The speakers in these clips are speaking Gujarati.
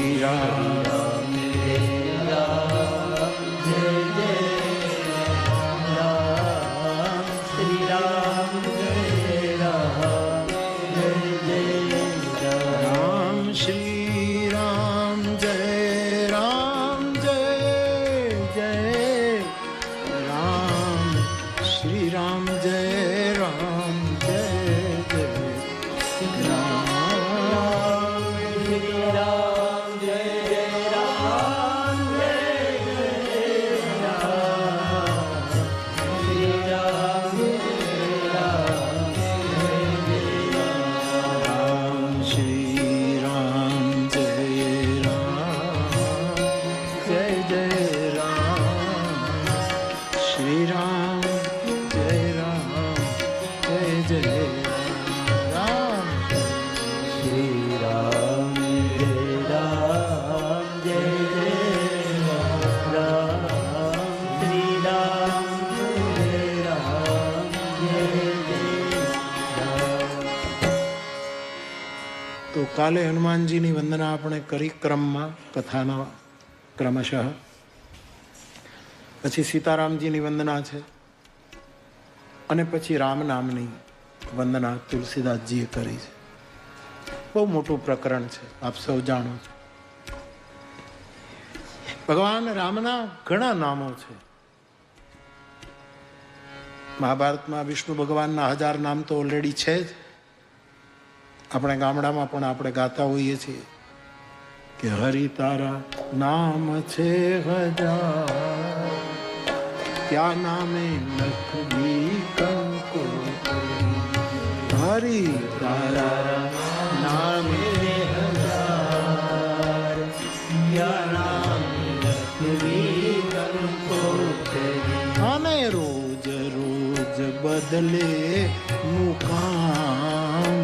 શ્રી રામ કાલે હનુમાનજીની વંદના આપણે કરી ક્રમમાં, કથાના ક્રમશઃ. પછી સીતારામજીની વંદના છે અને પછી રામ નામની વંદના તુલસીદાસજીએ કરી છે. બહુ મોટું પ્રકરણ છે, આપ સૌ જાણો છો. ભગવાન રામના ઘણા નામો છે. મહાભારતમાં વિષ્ણુ ભગવાનના 1000 નામ તો ઓલરેડી છે જ. આપણે ગામડામાં પણ આપણે ગાતા હોઈએ છીએ કે હરિ તારા નામ છે 1000, ક્યાં નામે લખવી કંકો. હરિ તારા નામ 1000, ક્યાં નામે લખવી કંકો. અને રોજ રોજ બદલે મુકામ,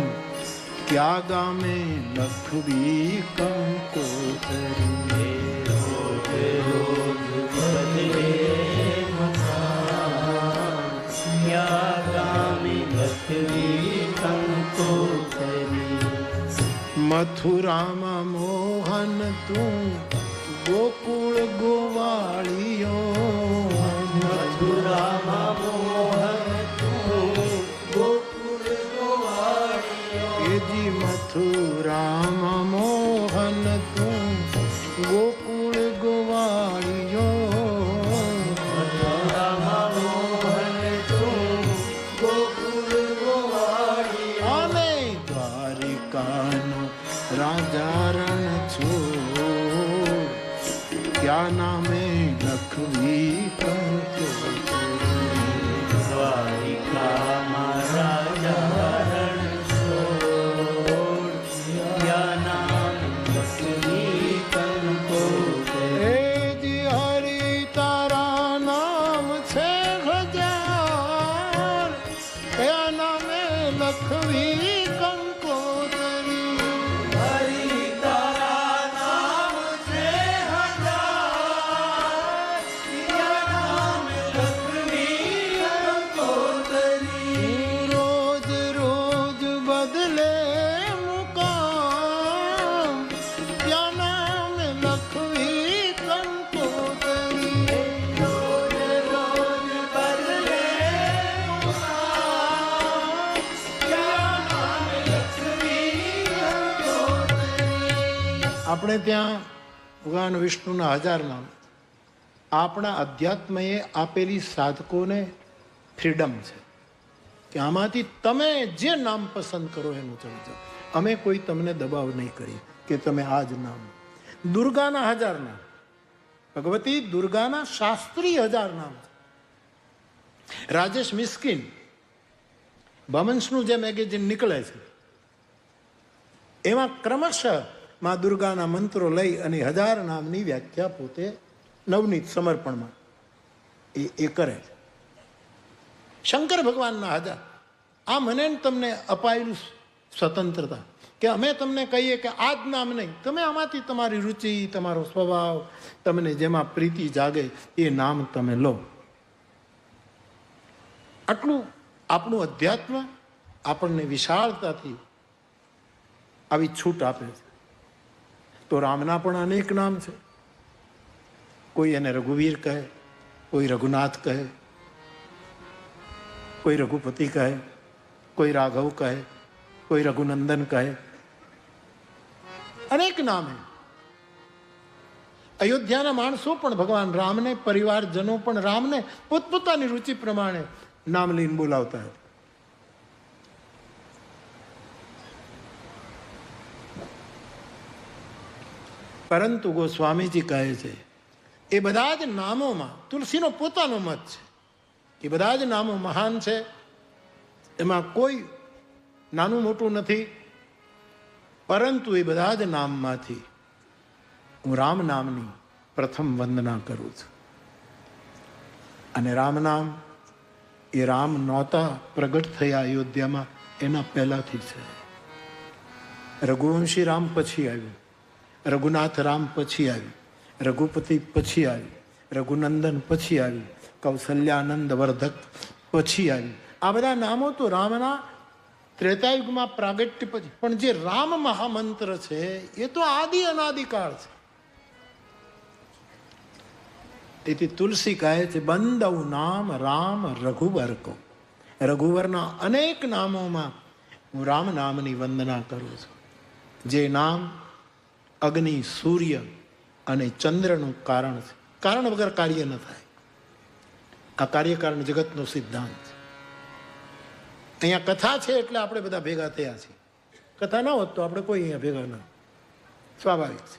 ક્યાં ગામે લખવી કંકોતરી. રોજ રોજ બદલે મુકામ, ક્યાં ગામે લખવી કંકોતરી. મથુરામાં મોહન તું ગોકુળ ગોવાળિયો. મથુરામાં મોહન તું ગોકુળ ગોવાળિયો. મથુરામાં મોહન તું ગોકુળ ગોવાળિયો. મથુરામાં મોહન તું ગોકુળ ગોવાળિયો. અને દ્વારિકાનો રાજા રણ છોડ, ક્યાં નામે લખવી કંકોતરી. દ્વારિકામાં રાજા આપણે ત્યાં ભગવાન વિષ્ણુના 1000 નામ. આપણા અધ્યાત્મએ આપેલી સાધકોને ફ્રીડમ છે કે આમાંથી તમે જે નામ પસંદ કરો એનું ચડી જાઓ. અમે કોઈ તમને દબાવ નહીં કરી કે તમે આ જ નામ. દુર્ગાના 1000 નામ, ભગવતી દુર્ગાના શાસ્ત્રીય 1000 નામ. રાજેશ મિસ્કિન બમન્સનું જે મેગેઝિન નીકળે છે એમાં ક્રમશઃ માં દુર્ગાના મંત્રો લઈ અને 1000 નામની વ્યાખ્યા પોતે નવનીત સમર્પણમાં એ કરે છે. શંકર ભગવાનના 1000. આ મને તમને અપાયેલું સ્વતંત્રતા કે અમે તમને કહીએ કે આ જ નામ નહીં, તમે આમાંથી તમારી રુચિ, તમારો સ્વભાવ, તમને જેમાં પ્રીતિ જાગે એ નામ તમે લો. આટલું આપણું અધ્યાત્મ આપણને વિશાળતાથી આવી છૂટ આપે છે. તો રામના પણ અનેક નામ છે. કોઈ એને રઘુવીર કહે, કોઈ રઘુનાથ કહે, કોઈ રઘુપતિ કહે, કોઈ રાઘવ કહે, કોઈ રઘુનંદન કહે, અનેક નામ હે. અયોધ્યાના માણસો પણ ભગવાન રામને, પરિવારજનો પણ રામને પોતપોતાની રુચિ પ્રમાણે નામ લઈને બોલાવતા હતા. પરંતુ ગોસ્વામીજી કહે છે એ બધા જ નામોમાં તુલસીનો પોતાનો મત છે, એ બધા જ નામો મહાન છે, એમાં કોઈ નાનું મોટું નથી. પરંતુ એ બધા જ નામમાંથી હું રામ નામની પ્રથમ વંદના કરું છું. અને રામ નામ એ રામ નહોતા પ્રગટ થયા અયોધ્યામાં, એના પહેલાથી છે. રઘુવંશી રામ પછી આવ્યું, રઘુનાથ રામ પછી આવ્યું, રઘુપતિ પછી આવ્યું, રઘુનંદન પછી આવ્યું, કૌશલ્યાનંદ વર્ધક પછી આવ્યું. આ બધા નામો તો રામના ત્રેતાયુગમાં પ્રાગટ્ય પછી. પણ જે રામ મહામંત્ર છે એ તો આદિ અનાદિકાળ છે. તેથી તુલસી કહે છે બંદવ નામ રામ રઘુવર કો. રઘુવરના અનેક નામોમાં હું રામ નામની વંદના કરું છું. જે નામ અગ્નિ, સૂર્ય અને ચંદ્રનું કારણ છે. કારણ વગર કાર્ય ન થાય. આ કાર્યકારણ જગતનો સિદ્ધાંત છે. અહીંયા કથા છે એટલે આપણે બધા ભેગા થયા છીએ. કથા ના હોત તો આપણે કોઈ અહીંયા ભેગા ના. સ્વાભાવિક છે.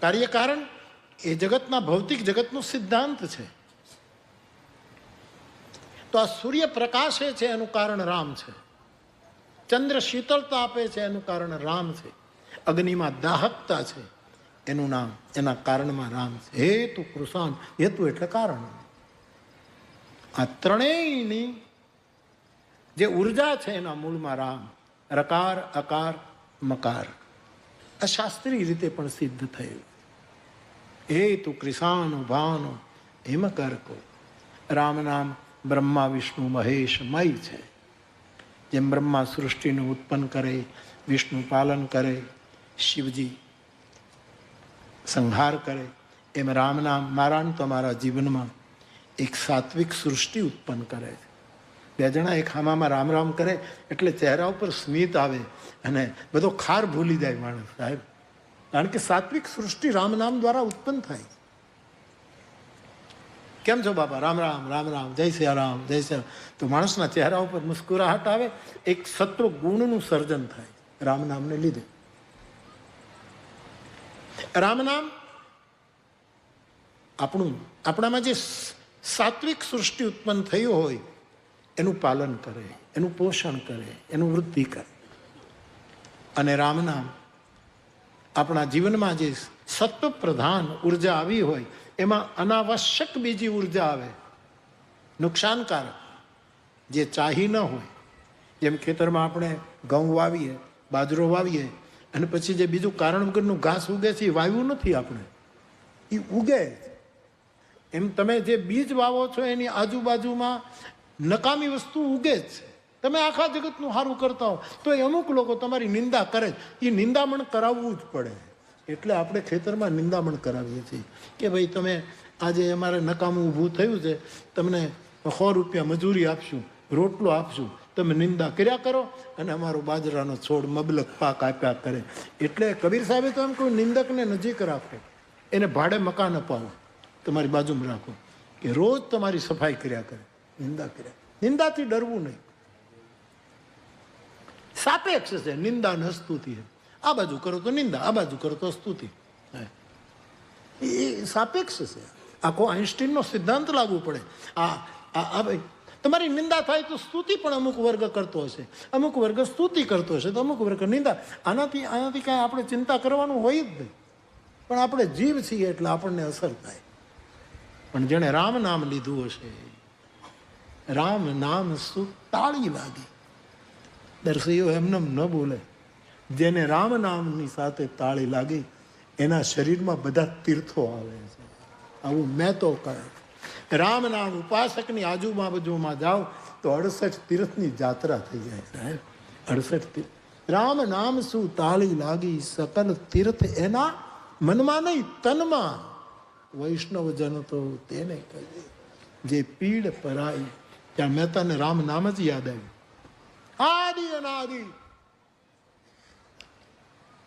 કાર્યકારણ એ જગતના ભૌતિક જગતનો સિદ્ધાંત છે. તો આ સૂર્ય પ્રકાશે છે એનું કારણ રામ છે. ચંદ્ર શીતળતા આપે છે એનું કારણ રામ છે. અગ્નિમાં દાહકતા છે એનું નામ, એના કારણમાં રામ છે. હેતુ કૃષાણ, હેતુ એટલે કારણ. આ ત્રણેયની જે ઉર્જા છે એના મૂળમાં રામ. રકાર, અકાર, મકાર. આ શાસ્ત્રીય રીતે પણ સિદ્ધ થયું. હેતુ કૃષાનો ભાનો હિમકરકો. રામ નામ બ્રહ્મા વિષ્ણુ મહેશ મય છે. જેમ બ્રહ્મા સૃષ્ટિનું ઉત્પન્ન કરે, વિષ્ણુ પાલન કરે, શિવજી સંહાર કરે, એમ રામ નામ મારા તમારા જીવનમાં એક સાત્વિક સૃષ્ટિ ઉત્પન્ન કરે છે. બે જણા એક હામામાં રામ રામ કરે એટલે ચહેરા ઉપર સ્મિત આવે અને બધો ખાર ભૂલી જાય માણસ. સાહેબ, કારણ કે સાત્વિક સૃષ્ટિ રામ નામ દ્વારા ઉત્પન્ન થાય. કેમ છો બાપા? રામ રામ, રામ રામ, જય શ્રી રામ, જય શ્રી. તો માણસના ચહેરા ઉપર મુસ્કુરાહટ આવે, એક સત્વ ગુણનું સર્જન થાય રામ નામને લીધે. રામ નામ આપણામાં જે સાત્વિક સૃષ્ટિ ઉત્પન્ન થયું હોય એનું પાલન કરે, એનું પોષણ કરે, એનું વૃદ્ધિ કરે. અને રામ નામ આપણા જીવનમાં જે સત્વ પ્રધાન ઉર્જા આવી હોય એમાં અનાવશ્યક બીજી ઉર્જા આવે, નુકસાનકારક, જે ચાહી ન હોય. જેમ ખેતરમાં આપણે ઘઉં વાવીએ, બાજરો વાવીએ અને પછી જે બીજું કારણ વગરનું ઘાસ ઉગે છે એ વાવ્યું નથી આપણે, એ ઉગે. એમ તમે જે બીજ વાવો છો એની આજુબાજુમાં નકામી વસ્તુ ઉગે જ છે. તમે આખા જગતનું સારું કરતા હો તો એ અમુક લોકો તમારી નિંદા કરે જ. એ નિંદામણ કરાવવું જ પડે. એટલે આપણે ખેતરમાં નિંદામણ કરાવીએ છીએ કે ભાઈ તમે આજે અમારે નકામું ઊભું થયું છે, તમને 100 રૂપિયા મજૂરી આપશું, રોટલો આપશું, તમે નિંદા કર્યા કરો અને અમારો બાજરાનો છોડ મબલક પાક આપ્યા કરે. એટલે કબીર સાહેબે તો એમ કોઈ નિંદકને નજીક રાખો, એને ભાડે મકાન અપાવો, તમારી બાજુમાં રાખો કે રોજ તમારી સફાઈ કર્યા કરે, નિંદા કર્યા. નિંદાથી ડરવું નહીં. સાપેક્ષ છે નિંદા ને સ્તુતિ. આ બાજુ કરો તો નિંદા, આ બાજુ કરો તો સ્તુતિ. એ સાપેક્ષ છે. આખો આઈન્સ્ટીનનો સિદ્ધાંત લાગુ પડે. ભાઈ તમારી નિંદા થાય તો સ્તુતિ પણ અમુક વર્ગ કરતો હશે, અમુક વર્ગ સ્તુતિ કરતો હશે, તો અમુક વર્ગ નિંદા. આનાથી કાંઈ આપણે ચિંતા કરવાનું હોય જ નહીં. પણ આપણે જીવ છીએ એટલે આપણને અસર થાય. પણ જેણે રામ નામ લીધું હશે, રામ નામ શું તાળી લાગી. દર્શીઓ એમને ન બોલે. જેને રામ નામની સાથે તાળી લાગી એના શરીરમાં બધા તીર્થો આવે છે. આવું મેં તો કહે. રામ નામ ઉપાસકની આજુબાજુમાં જાઓ તો 68 તીર્થની જાત્રા થઈ જાય સાહેબ. 68 તીર્થ. રામ નામ શું તાળી લાગી, સકલ તીર્થ એના મનમાં નહીં તનમાં. વૈષ્ણવ જન તો તેને કહે જે પીડ પરાઈ. ત્યાં મહેતાને રામ નામ જ યાદ આવ્યું. આદિ અનાદિ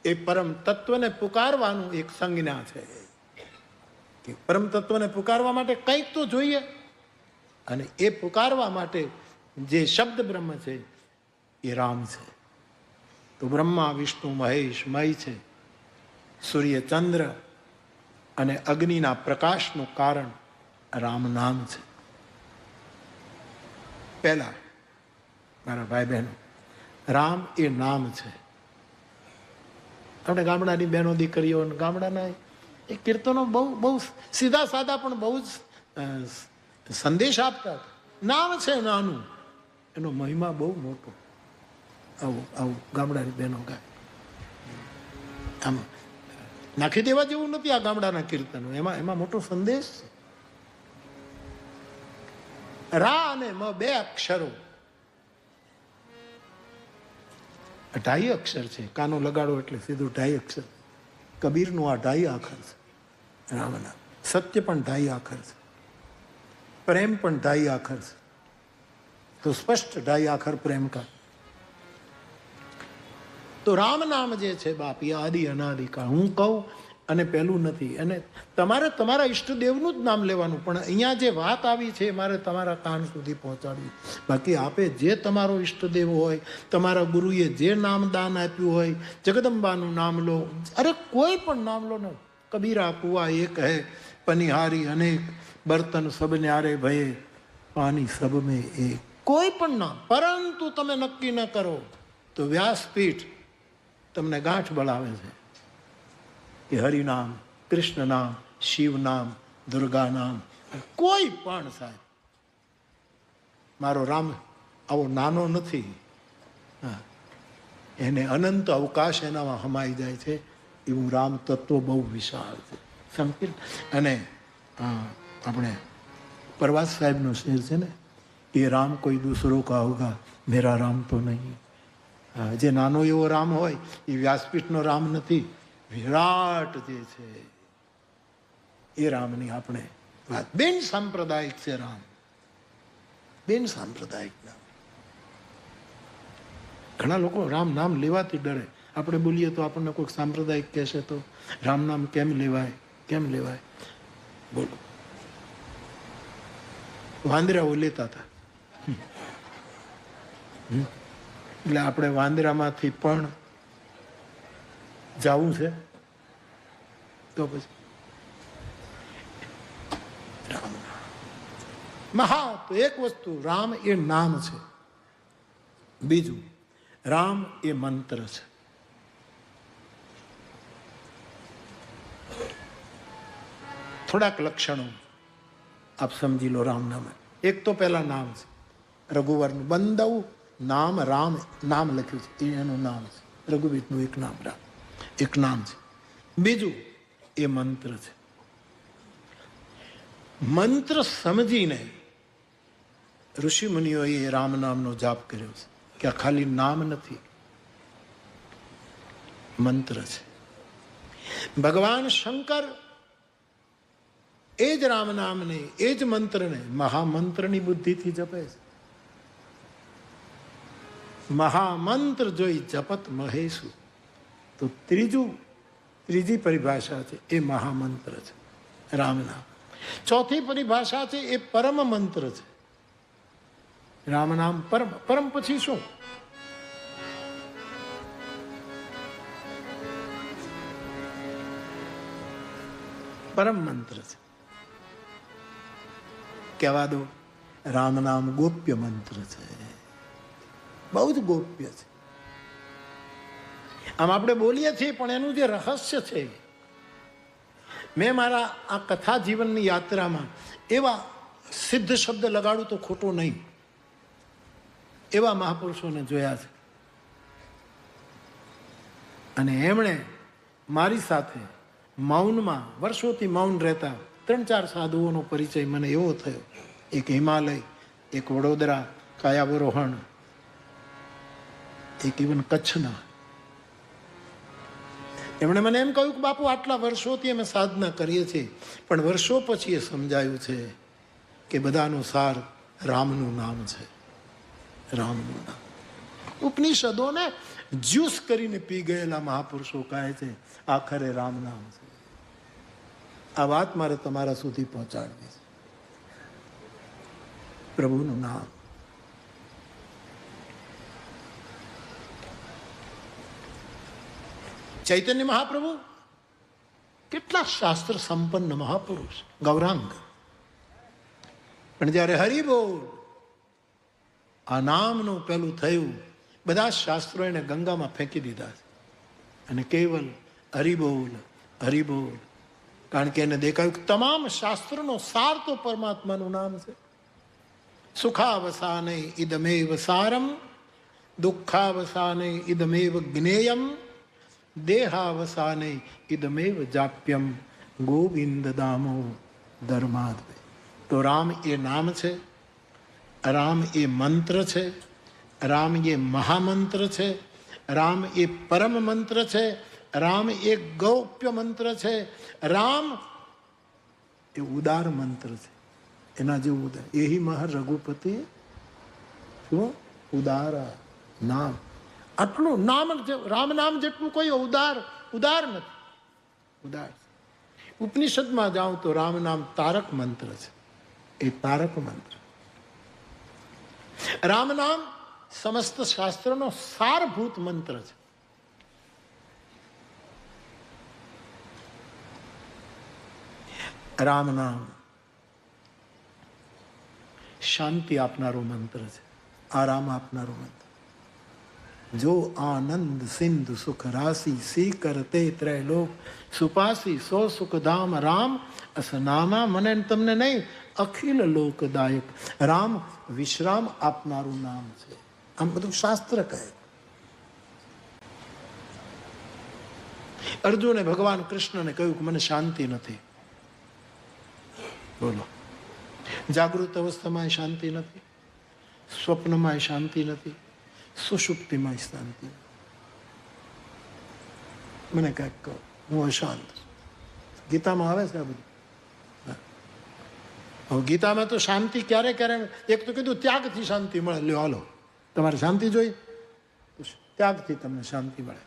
એ પરમ તત્વને પુકારવાનું એક સંજ્ઞા છે કે પરમ તત્વને પુકારવા માટે કંઈક તો જોઈએ, અને એ પુકારવા માટે જે શબ્દ બ્રહ્મ છે એ રામ છે. તો બ્રહ્મા વિષ્ણુ મહેશ મય છે, સૂર્ય ચંદ્ર અને અગ્નિના પ્રકાશનું કારણ રામ નામ છે. પહેલા મારા ભાઈ બહેનો, રામ એ નામ છે. આપણે ગામડાની બહેનો દીકરીઓ ગામડાના એ કીર્તનો બહુ બહુ સીધા સાદા પણ બહુ જ સંદેશ આપતા. નામ છે નાનું, એનો મહિમા બહુ મોટો. આવું આવું ગામડાની બહેનો ગાય. આમ નાખી દેવા જેવું નથી આ ગામડાના કીર્તનો, એમાં મોટો સંદેશ છે. રા અને મ બે અક્ષરો, ઢાઈ અક્ષર છે. કાનો લગાડો એટલે સીધું ઢાઈ અક્ષર. કબીરનું આ ઢાઈ આખર છે રામના. સત્ય પણ ઢાઈ આખર છે, પ્રેમ પણ ઢાઈ આખર છે. તો સ્પષ્ટ ઢાઈ આખર પ્રેમ કા. તો રામ નામ જે છે બાપ એ આદિ અનાદિ કાળ. હું કહું અને પેલું નથી, અને તમારે તમારા ઈષ્ટદેવનું જ નામ લેવાનું. પણ અહીંયા જે વાત આવી છે મારે તમારા કાન સુધી પહોંચાડવી. બાકી આપે જે તમારો ઈષ્ટદેવ હોય, તમારા ગુરુએ જે નામ દાન આપ્યું હોય, જગદંબાનું નામ લો, અરે કોઈ પણ નામ લો ને. કબીરા કુવા એક હૈ, પનિહારી અનેક, બર્તન સબ ન્યારે ભયે, પાણી સબ મેં એક. કોઈ પણ નામ, પરંતુ તમે નક્કી ન કરો તો વ્યાસપીઠ તમને ગાંઠ બળાવે છે કે હરિનામ, કૃષ્ણ નામ, શિવ નામ, દુર્ગા નામ, કોઈ પણ સાહેબ મારો રામ આવો નાનો નથી. હા, એને અનંત અવકાશ એનામાં હમાઈ જાય છે. એવું રામ તત્વ બહુ વિશાળ છે, સંકીર્ણ. અને આપણે પ્રવાસ સાહેબનો શેર છે ને, એ રામ કોઈ દૂસરો કા હોગા, મેરા રામ તો નહીં. જે નાનો એવો રામ હોય એ વ્યાસપીઠનો રામ નથી, વિરાટ જે છે એ રામની આપણે વાત. બેન સાંપ્રદાયિક છે રામ, બેન સાંપ્રદાયિક નામ. ઘણા લોકો રામ નામ લેવાથી ડરે. આપણે બોલીએ તો આપણને કોઈક સાંપ્રદાયિક કહેશે તો રામ નામ કેમ લેવાય, કેમ લેવાય? બોલો. વાંદરાઓ લેતા હતા, એટલે આપણે વાંદરામાંથી પણ જવું છે તો પછી રામ મહા. તો એક વસ્તુ રામ એ નામ છે, બીજું રામ એ મંત્ર છે. થોડાક લક્ષણો આપ સમજી લો રામ નામ. એક તો પહેલા નામ છે રઘુવરનું. બંદવ નામ રામ નામ લખ્યું છે, એનું નામ છે રઘુવીરનું એક નામ રામ, એક નામ છે. બીજું એ મંત્ર છે. મંત્ર સમજીને ઋષિ મુનિઓએ રામ નામનો જાપ કર્યો છે કે આ ખાલી નામ નથી, મંત્ર છે. ભગવાન શંકર એ જ રામ નામને, એ જ મંત્રને મહામંત્રની બુદ્ધિથી જપે છે. મહામંત્ર જોઈ જપત મહેશુ. તો ત્રીજી પરિભાષા છે એ મહામંત્ર છે રામ નામ. ચોથી પરિભાષા છે એ પરમ મંત્ર છે. રામ નામ પરમ. પરમ પછી શું? પરમ મંત્ર છે. કહેવા દો, રામ નામ ગોપ્ય મંત્ર છે, બહુ જ ગોપ્ય છે. આમ આપણે બોલીએ છીએ પણ એનું જે રહસ્ય છે, મેં મારા આ કથા જીવનની યાત્રામાં એવા સિદ્ધ શબ્દ લગાડું તો ખોટો નહીં, એવા મહાપુરુષોને જોયા છે. અને એમણે મારી સાથે મૌનમાં વર્ષોથી મૌન રહેતા 3-4 સાધુઓનો પરિચય મને એવો થયો. એક હિમાલય, એક વડોદરા કાયાવરોહણ, એક ઇવન કચ્છના એમણે મને એમ કહ્યું કે બાપુ આટલા વર્ષોથી અમે સાધના કરીએ છીએ, પણ વર્ષો પછી એ સમજાયું છે કે બધાનો સાર રામનું નામ છે. રામનું નામ. ઉપનિષદોને જ્યુસ કરીને પી ગયેલા મહાપુરુષો કહે છે આખરે રામ નામ છે. આ વાત મારે તમારા સુધી પહોંચાડવી છે. પ્રભુનું નામ. ચૈતન્ય મહાપ્રભુ કેટલા શાસ્ત્ર સંપન્ન મહાપુરુષ, ગૌરાંગ, પણ જ્યારે હરિબોલ આ નામનું પેલું થયું, બધા શાસ્ત્રો એને ગંગામાં ફેંકી દીધા છે અને કેવલ હરિબોલ હરિબોલ. કારણ કે એને દેખાયું કે તમામ શાસ્ત્રનો સાર તો પરમાત્માનું નામ છે. સુખાવસાને ઇદમેવ સારમ, દુઃખાવસાને ઇદમેવ જ્ઞેયમ, દેહાવસાને ઇદમેવ જાપ્યમ, ગોવિંદ દામો ધર્માદ. તો રામ એ નામ છે, રામ એ મંત્ર છે, રામ એ મહામંત્ર છે, રામ એ પરમ મંત્ર છે, રામ એ ગૌપ્ય મંત્ર છે, રામ એ ઉદાર મંત્ર છે. એના જેવું ઉદાર એહી મહા રઘુપતિ શું ઉદારા નામ. આટલું નામ, રામ નામ જેટલું કોઈ ઉદાર નથી. ઉદાર. ઉપનિષદમાં જાઉં તો રામ નામ તારક મંત્ર છે. એ તારક મંત્ર. રામ નામ સમસ્ત શાસ્ત્રનો સારભૂત મંત્ર છે. રામ નામ શાંતિ આપનારો મંત્ર છે, આરામ આપનારો મંત્ર. જો આનંદ સિંધુ સુખ રાશિ સી કરતે ત્રૈલોક સુપાસી સો સુખધામ રામ અસનામા. મને તમને નહીં, અખિલ લોકદાયક. રામ વિશ્રામ આપનારું નામ છે. આમ બધું શાસ્ત્ર કહે. અર્જુને ભગવાન કૃષ્ણને કહ્યું કે મને શાંતિ નથી. બોલો, જાગૃત અવસ્થામાં શાંતિ નથી, સ્વપ્નમાં શાંતિ નથી, સુષુપ્તિમાં શાંતિ. મને કાંઈક કહો, હું અશાંત. ગીતામાં આવે છે આ બધું. હવે ગીતામાં તો શાંતિ ક્યારે ક્યારે, એક તો કીધું ત્યાગથી શાંતિ મળે. લ્યો હાલો, તમારે શાંતિ જોઈએ, ત્યાગથી તમને શાંતિ મળે.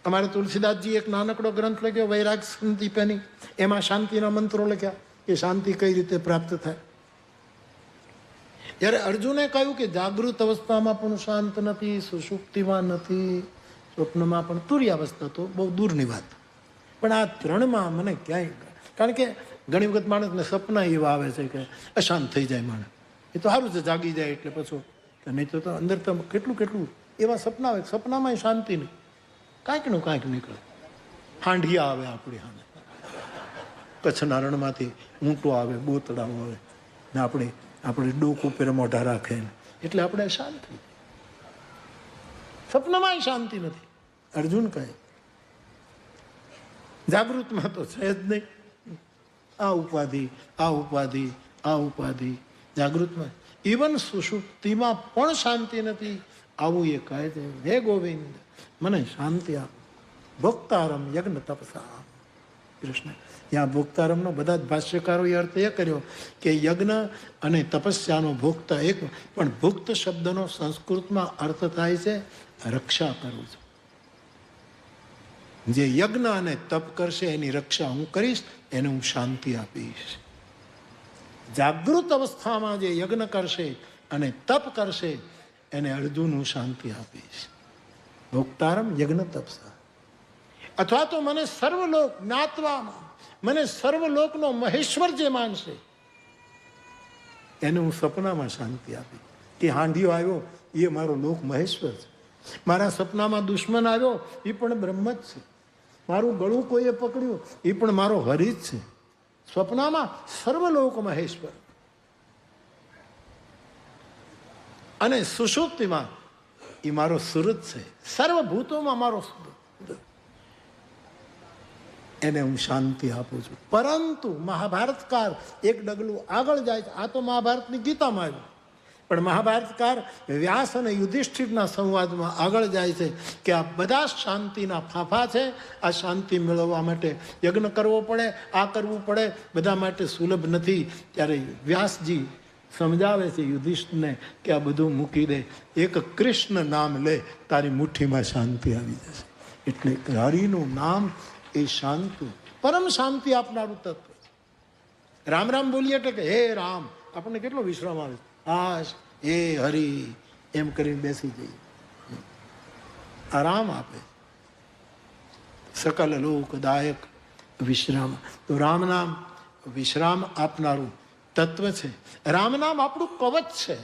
અમારે તુલસીદાસજી એક નાનકડો ગ્રંથ લખ્યો વૈરાગ સંદીપની, એમાં શાંતિના મંત્રો લખ્યા કે શાંતિ કઈ રીતે પ્રાપ્ત થાય. જ્યારે અર્જુને કહ્યું કે જાગૃત અવસ્થામાં પણ શાંત નથી, સુષુપ્તિમાં નથી, સ્વપ્નમાં પણ, તુર્યાવસ્થા તો બહુ દૂરની વાત, પણ આ ત્રણમાં મને ક્યાંય, કારણ કે ઘણી વખત માણસને સપના એવા આવે છે કે અશાંત થઈ જાય માણસ. એ તો સારું છે જાગી જાય એટલે પછી, નહીં તો અંદર તો કેટલું એવા સપના આવે, સપનામાં શાંતિ નહીં, કાંઈકનું કાંઈક નીકળે. હાંડિયા આવે આપણી સામે, કચ્છના રણમાંથી ઊંટો આવે, બોતડાઓ આવે ને આપણે ડોક ઉપર મોઢા રાખે, એટલે આપણે શાંતિ. સપનામાં શાંતિ નથી. અર્જુન કહે જાગૃતમાં તો છે જ નહીં. આ ઉપાધિ, આ ઉપાધિ, આ ઉપાધિ. જાગૃતમાં ઇવન સુષુપ્તિમાં પણ શાંતિ નથી. આવું એ કહે છે, હે ગોવિંદ મને શાંતિ આપ. ભોક્તારમ યજ્ઞ તપસા. કૃષ્ણ ત્યાં ભોક્તારમનો બધા જ ભાષ્યકારોએ અર્થ એ કર્યો કે યજ્ઞ અને તપસ્યાનો ભોક્તા એક, પણ ભુક્ત શબ્દનો સંસ્કૃતમાં અર્થ થાય છે રક્ષા કરું છું. જે યજ્ઞ અને તપ કરશે એની રક્ષા હું કરીશ, એને હું શાંતિ આપીશ. જાગૃત અવસ્થામાં જે યજ્ઞ કરશે અને તપ કરશે એને અર્જુન હું શાંતિ આપીશ. ભોક્તારમ યજ્ઞ તપસા. અથવા તો મને સર્વલોક જ્ઞાત્વામાં, મને સર્વલોકનો મહેશ્વર જે માનશે એને હું સપનામાં શાંતિ આપી. કે હાંડિયો આવ્યો એ મારો લોક મહેશ્વર છે. મારા સપનામાં દુશ્મન આવ્યો એ પણ બ્રહ્મ જ છે. મારું ગળું કોઈએ પકડ્યું એ પણ મારો હરિ જ છે. સ્વપ્નમાં સર્વલોક મહેશ્વર. અને સુષુપ્તિમાં એ મારો સુરત છે. સર્વભૂતોમાં મારો સુરત. એને હું શાંતિ આપું છું. પરંતુ મહાભારતકાર એક ડગલું આગળ જાય છે. આ તો મહાભારતની ગીતામાં આવ્યું. પણ મહાભારતકાર વ્યાસ અને યુધિષ્ઠિરના સંવાદમાં આગળ જાય છે કે આ બધા શાંતિના ફાંફા છે. આ શાંતિ મેળવવા માટે યજ્ઞ કરવો પડે, આ કરવું પડે, બધા માટે સુલભ નથી. ત્યારે વ્યાસજી સમજાવે છે યુધિષ્ઠિરને કે આ બધું મૂકી દે, એક કૃષ્ણ નામ લે, તારી મુઠ્ઠીમાં શાંતિ આવી જશે. એટલે હરિનું નામ એ શાંતિ, પરમ શાંતિ આપનારું તત્વ. રામ રામ બોલીએ એટલે કે હે રામ, આપણને કેટલો વિશ્રામ આવે. હા, હે હરિ એમ કરીને બેસી જઈએ, આરામ આપે. સકલ લોકદાયક વિશ્રામ. તો રામ નામ વિશ્રામ આપનારું તત્વ છે. રામ નામ આપણું કવચ છે.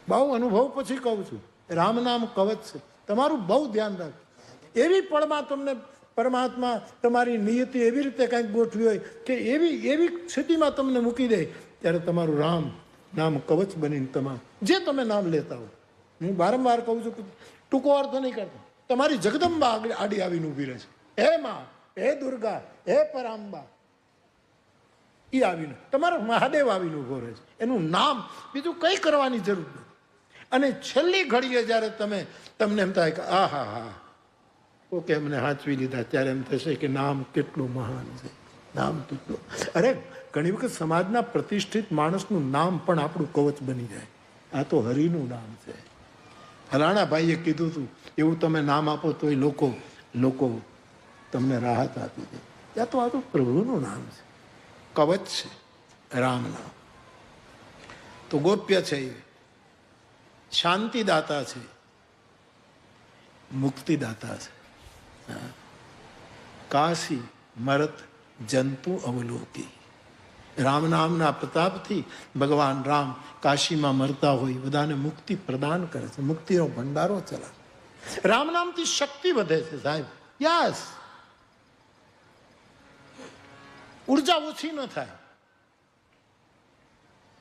બહુ અનુભવ પછી કહું છું, રામ નામ કવચ છે. તમારું બહુ ધ્યાન રાખો. એવી પળમાં તમને પરમાત્મા તમારી નિયતિ એવી રીતે કંઈક ગોઠવી હોય કે એવી સ્થિતિમાં તમને મૂકી દે, ત્યારે તમારું રામ નામ કવચ બનીને તમારું જે તમે નામ લેતા હો. હું વારંવાર કહું છું કે ટૂંકો અર્થ નહીં કરતો. તમારી જગદંબા આડી આવીને ઊભી રહે છે. હે માં, હે દુર્ગા, હે પરાંબા, એ આવીને તમારો મહાદેવ આવીને ઊભો રહે છે. એનું નામ, બીજું કંઈ કરવાની જરૂર નથી. અને છેલ્લી ઘડીએ જ્યારે તમને એમ થાય કે આ હા હા ઓકે અમને હાંચવી લીધા, ત્યારે એમ થશે કે નામ કેટલું મહાન છે, નામ કેટલું. અરે ઘણી વખત સમાજના પ્રતિષ્ઠિત માણસનું નામ પણ આપણું કવચ બની જાય. આ તો હરિનું નામ છે. ફલાણા ભાઈએ કીધું હતું એવું તમે નામ આપો તો એ લોકો તમને રાહત આપી દે. ત્યાં તો આ તો પ્રભુનું નામ છે, કવચ છે, રામ નામ. તો ગોપ્ય છે, શાંતિદાતા છે, મુક્તિદાતા છે. કાશી મરત જંતુ અવલોકી. રામ નામના પ્રતાપથી ભગવાન રામ કાશીમાં મરતા હોય બધાને મુક્તિ પ્રદાન કરે છે, મુક્તિનો ભંડારો ચલાવે. રામ નામથી શક્તિ વધે છે સાહેબ. યસ, ઉર્જા ઓછી ન થાય,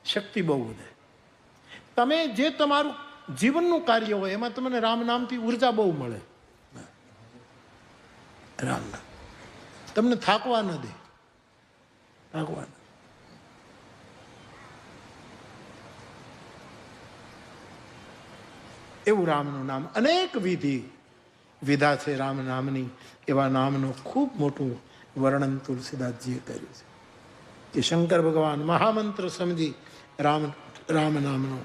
શક્તિ બહુ વધે. તમે જે તમારું જીવનનું કાર્ય હોય એમાં તમને રામ નામથી ઉર્જા બહુ મળે. રામ નામ તમને થાકવા ન દે, થાકવા ન. એવું રામનું નામ. અનેક વિધા છે રામ નામની. એવા નામનું ખૂબ મોટું વર્ણન તુલસીદાસજીએ કર્યું છે કે શંકર ભગવાન મહામંત્ર સમજી રામ નામનો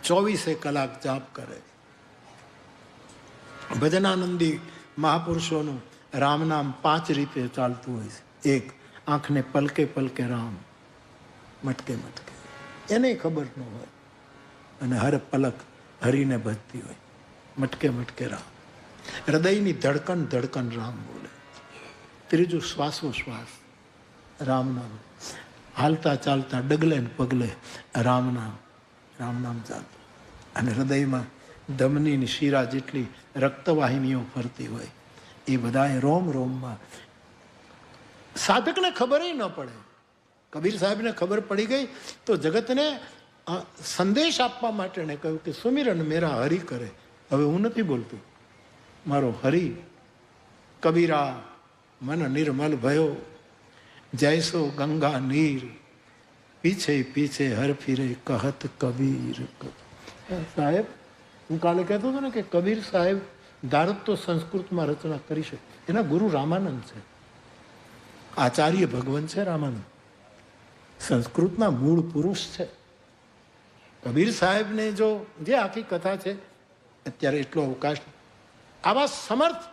24 કલાક જાપ કરે. ભજનાનંદી મહાપુરુષોનું રામ નામ 5 રીતે ચાલતું હોય છે. 1, આંખને પલકે પલકે રામ, મટકે મટકે, એને ખબર ન હોય અને હર પલક હરીને ભજતી હોય. મટકે મટકે રામ, હૃદયની ધડકન ધડકન રામ બોલે. 3, શ્વાસોશ્વાસ રામ નામ, હાલતા ચાલતા ડગલે ને પગલે રામ નામ ચાલતું. અને હૃદયમાં ધમનીની શીરા જેટલી રક્તવાહિનીઓ ફરતી હોય એ બધાએ રોમ રોમમાં. સાધકને ખબર ન પડે. કબીર સાહેબને ખબર પડી ગઈ તો જગતને સંદેશ આપવા માટે ને કહ્યું કે સુમિરન મેરા હરિ કરે. હવે હું નથી બોલતું, મારો હરિ. કબીરા મન નિર્મલ ભયો, જૈસો ગંગા નીર, પીછે પીછે હર ફિરે કહત કબીર. સાહેબ, હું કાલે કહેતો હતો ને કે કબીર સાહેબ ધારત તો સંસ્કૃતમાં રચના કરી શકે. એના ગુરુ રામાનંદ છે, આચાર્ય ભગવાન છે રામાનંદ, સંસ્કૃતના મૂળ પુરુષ છે. કબીર સાહેબને જો જે આખી કથા છે, અત્યારે એટલો અવકાશ આવા સમર્થ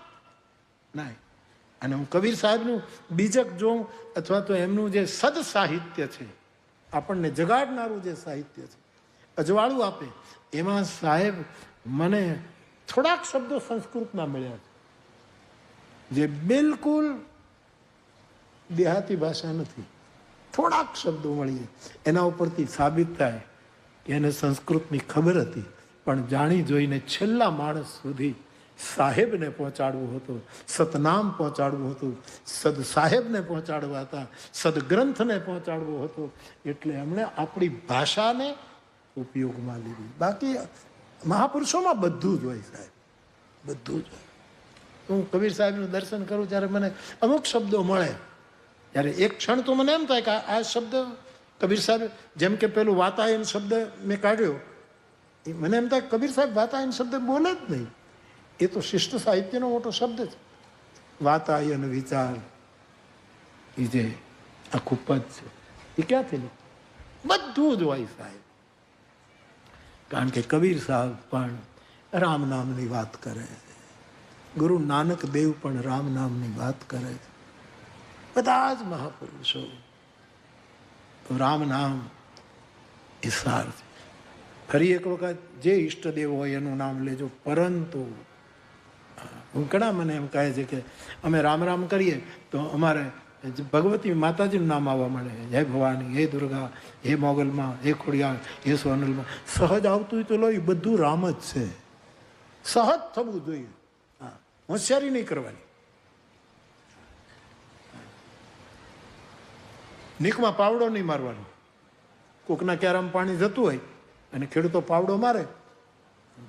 ના. અને હું કબીર સાહેબનું બીજક જોઉં અથવા તો એમનું જે સદ સાહિત્ય છે, આપણને જગાડનારું જે સાહિત્ય છે, અજવાળું આપે, એમાં સાહેબ મને થોડાક શબ્દો સંસ્કૃતના મળ્યા છે જે બિલકુલ દેહાતી ભાષા નથી. થોડાક શબ્દો મળીએ એના ઉપરથી સાબિત થાય કે એને સંસ્કૃતની ખબર હતી, પણ જાણી જોઈને છેલ્લા માણસ સુધી સાહેબને પહોંચાડવું હતું, સતનામ પહોંચાડવું હતું, સદ સાહેબને પહોંચાડવા હતા, સદગ્રંથને પહોંચાડવું હતું. એટલે એમણે આપણી ભાષાને ઉપયોગમાં લીધી. બાકી મહાપુરુષોમાં બધું જ હોય સાહેબ, બધું જ હોય. હું કબીર સાહેબનું દર્શન કરું ત્યારે મને અમુક શબ્દો મળે, ત્યારે એક ક્ષણ તો મને એમ થાય કે આ શબ્દ કબીર સાહેબ જેમ કે પેલું વાતાયન શબ્દ મેં કાઢ્યો, એ મને એમ થાય કબીર સાહેબ વાતાયન શબ્દ બોલે જ નહીં. એ તો શિષ્ટ સાહિત્યનો મોટો શબ્દ છે. વાતાયન વિચાર એ જે આખું પદ છે એ ક્યાંથી નહીં? બધું જ હોય સાહેબ. કારણ કે કબીર સાહેબ પણ રામ નામની વાત કરે છે, ગુરુ નાનક દેવ પણ રામ નામની વાત કરે છે, બધા જ મહાપુરુષો. રામ નામ એ સાર છે. ફરી એક વખત જે ઈષ્ટદેવ હોય એનું નામ લેજો, પરંતુ ઘણા મને એમ કહે છે કે અમે રામ રામ કરીએ તો અમારે ભગવતી માતાજીનું નામ આવવા મળે, હે ભવાની, હે દુર્ગા, હે મોગલમાં, હે ખોડિયાર, હે સોનલમાં. સહજ આવતું હોય તો લો, એ બધું રામ જ છે. સહજ થવું જોઈએ. હા, હોશિયારી નહીં કરવાની. નીકમાં પાવડો નહીં મારવાનો. કોકના ક્યારામાં પાણી જતું હોય અને ખેડૂતો પાવડો મારે,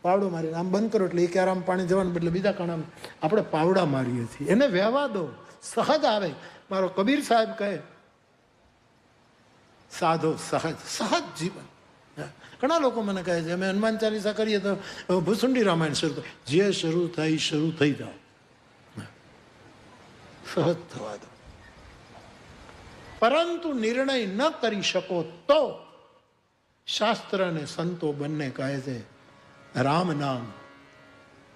પાવડો મારીને આમ બંધ કરો એટલે એ ક્યારામાં પાણી જવાનું બદલે બીજા કાણામ આપણે પાવડા મારીએ છીએ. એને વહેવા દો, સહજ આવે. મારો કબીર સાહેબ કહે સાધો સહજ, સહજ જીવન. ઘણા લોકો મને કહે છે અમે હનુમાન ચાલીસા કરીએ તો ભૂસુંડી રામાયણ શરૂ થાય. જે શરૂ થઈ જાઓ, સહજ થવા દો. પરંતુ નિર્ણય ન કરી શકો તો શાસ્ત્ર અને સંતો બંને કહે છે રામ નામ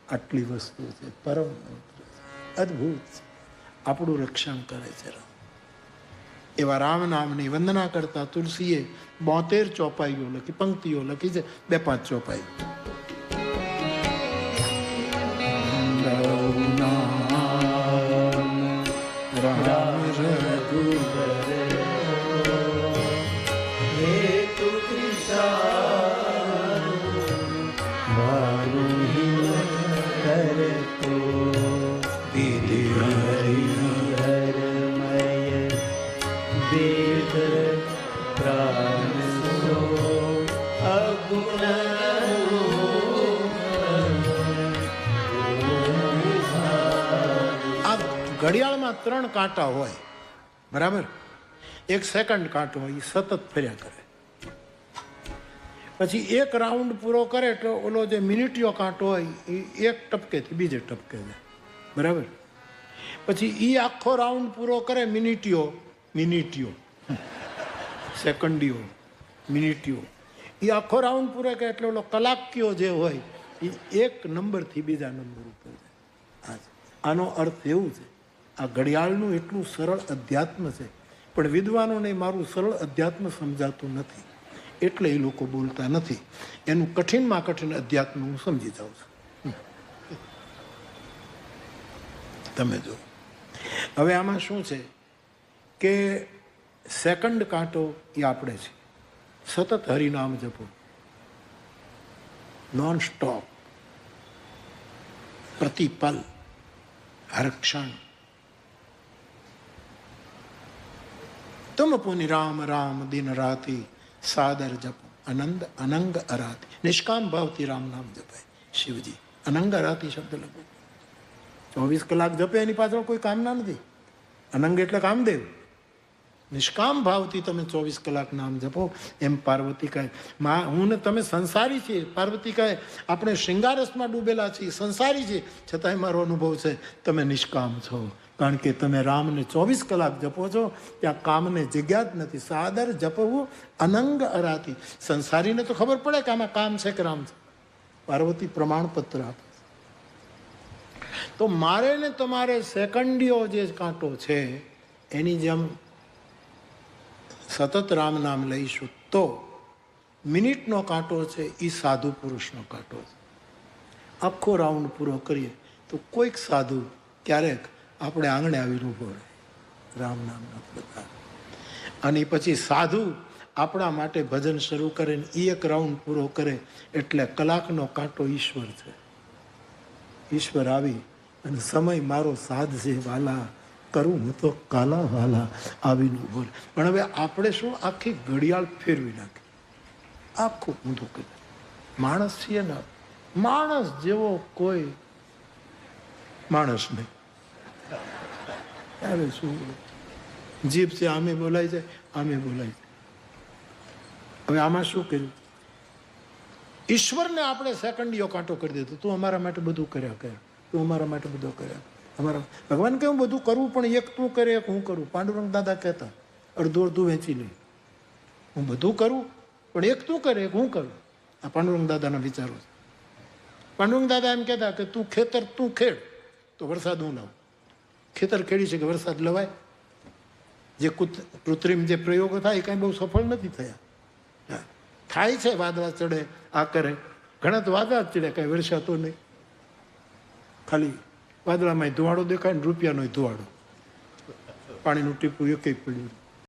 આટલી વસ્તુ છે, પરમ મંત્ર છે, અદ્ભુત છે, આપણું રક્ષણ કરે છે. એવા રામ નામની વંદના કરતા તુલસીએ 72 ચોપાઈઓ લખી, પંક્તિઓ લખી છે, 2-5 ચોપાઈ. ઘડિયાળમાં 3 કાંટા હોય, બરાબર? 1 સેકન્ડ કાંટો હોય, એ સતત ફર્યા કરે. પછી 1 રાઉન્ડ પૂરો કરે એટલે ઓલો જે મિનિટીયો કાંટો હોય એ 1 ટપકેથી બીજે ટપકે જાય, બરાબર? પછી એ આખો રાઉન્ડ પૂરો કરે, મિનિટીયો સેકન્ડીઓ, મિનિટીયો, એ આખો રાઉન્ડ પૂરો કરે એટલે ઓલો કલાકીઓ જે હોય એ 1 નંબરથી બીજા નંબર ઉપર જાય. આનો અર્થ એવું છે, આ ઘડિયાળનું એટલું સરળ અધ્યાત્મ છે, પણ વિદ્વાનોને મારું સરળ અધ્યાત્મ સમજાતું નથી, એટલે એ લોકો બોલતા નથી. એનું કઠિનમાં કઠિન અધ્યાત્મ હું સમજી જાઉં છું. તમે જો હવે આમાં શું છે કે સેકન્ડ કાંટો એ આપણે છે. સતત હરિનામ જપો, નોન સ્ટોપ, પ્રતિપલ, હર ક્ષણ. तुम पुनि राम राम दिन राति सादर जप आनंद अनंग अराति. निष्काम भावથી રામ નામ જપાય. શિવજી અનંગ અરાતિ શબ્દ લખો. 24 કલાક જપે એની પાછળ કોઈ કામના નથી. અનંગ એટલે કામદેવ. નિષ્કામ ભાવથી તમે 24 કલાક નામ જપો. એમ પાર્વતી કહે, હું ને તમે સંસારી છીએ. પાર્વતી કહે આપણે શૃંગારસમાં ડૂબેલા છીએ, સંસારી છીએ, છતાંય મારો અનુભવ છે તમે નિષ્કામ છો. કારણ કે તમે રામને 24 કલાક જપો છો, ત્યાં કામને જગ્યા જ નથી. સાદર જપવું અનંગ અરાતી. સંસારીને તો ખબર પડે કે આમાં કામ છે કે રામ છે. પાર્વતી પ્રમાણપત્ર આપે. તો મારે ને તમારે સેકન્ડીઓ જે કાંટો છે એની જેમ સતત રામ નામ લઈશું તો મિનિટનો કાંટો છે એ સાધુ પુરુષનો કાંટો છે. આખો રાઉન્ડ પૂરો કરીએ તો કોઈક સાધુ ક્યારેક આપણે આંગણે આવીને ઊભો રહે રામ નામના પ્રકાર. અને પછી સાધુ આપણા માટે ભજન શરૂ કરે ને એ 1 રાઉન્ડ પૂરો કરે એટલે કલાકનો કાંટો ઈશ્વર છે. ઈશ્વર આવી અને સમય મારો સાધ છે વાલા, કરું હું તો કાલા વાલા, આવીને ઊભો રહે. પણ હવે આપણે શું આખી ઘડિયાળ ફેરવી નાખી, આખું ઊંધું કરી. માણસ છીએ ને, માણસ જેવો કોઈ માણસ નહીં. ત્યારે શું જીભ છે આમે બોલાય છે, આમે બોલાય છે. હવે આમાં શું કર્યું? ઈશ્વરને આપણે સેકન્ડીઓ કાંટો કરી દીધો. તું અમારા માટે બધું કર્યા કર્યા, તું અમારા માટે બધું કર્યા. અમારા ભગવાન કે હું બધું કરું, પણ એક તું કરે એક હું કરું. પાંડુરંગ દાદા કહેતા અડધું અડધું વેચી લઈ. હું બધું કરું પણ એક તું કરે એક હું કરું. આ પાંડુરંગ દાદાના વિચારો છે. પાંડુરંગ દાદા એમ કહેતા કે તું ખેતર તું ખેડ તો વરસાદ હું લાવું. ખેતર ખેડી છે કે વરસાદ લવાય? જે કૃત્રિમ જે પ્રયોગો થાય એ કાંઈ બહુ સફળ નથી થયા. થાય છે, વાદળા ચડે, આ કરે. ઘણા તો વાદળા જ ચડે, કાંઈ વરસાતો નહીં. ખાલી વાદળામાં ધુવાડો દેખાય ને રૂપિયાનો ધુવાડો, પાણીનું ટીપું એકેય પડ્યું.